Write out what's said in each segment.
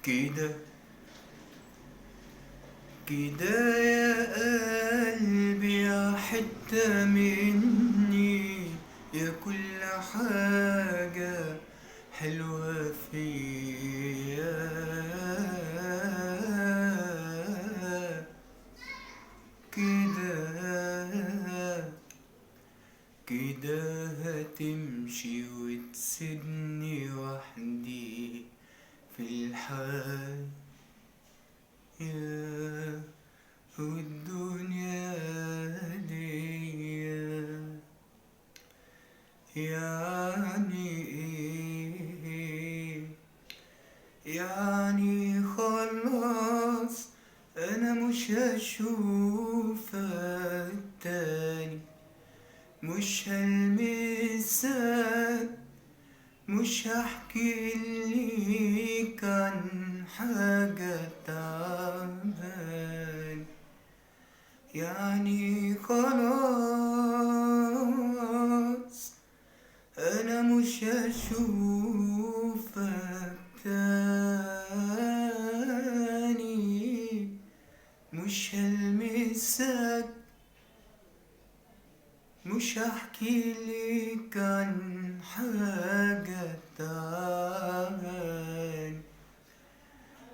كده كده يا قلبي يا حتة مني، يا كل حاجة حلوة فيا. كده كده هتمشي وتسيبني وحدي في الحياة والدنيا دي. يعني ايه؟ يعني خلاص انا مش هشوفك تاني، مش هلمسك، مش هحكي ليك عن حاجة تعبان. يعني خلاص انا مش هشوفك تاني، مش هلمسك، مش هحكي لك عن حاجة تعبان.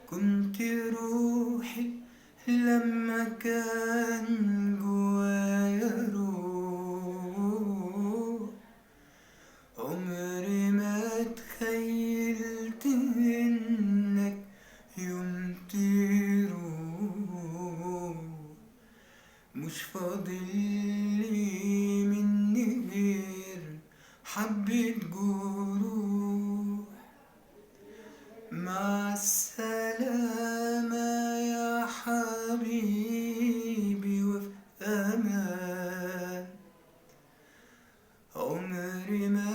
كنت روحي لما كان جوايا روح، عمري ما تخيلت انك يوم تروح. مش فاضلي مني غير حبة جروح. مع السلامة يا حبيبي وفي أمان، عمري ما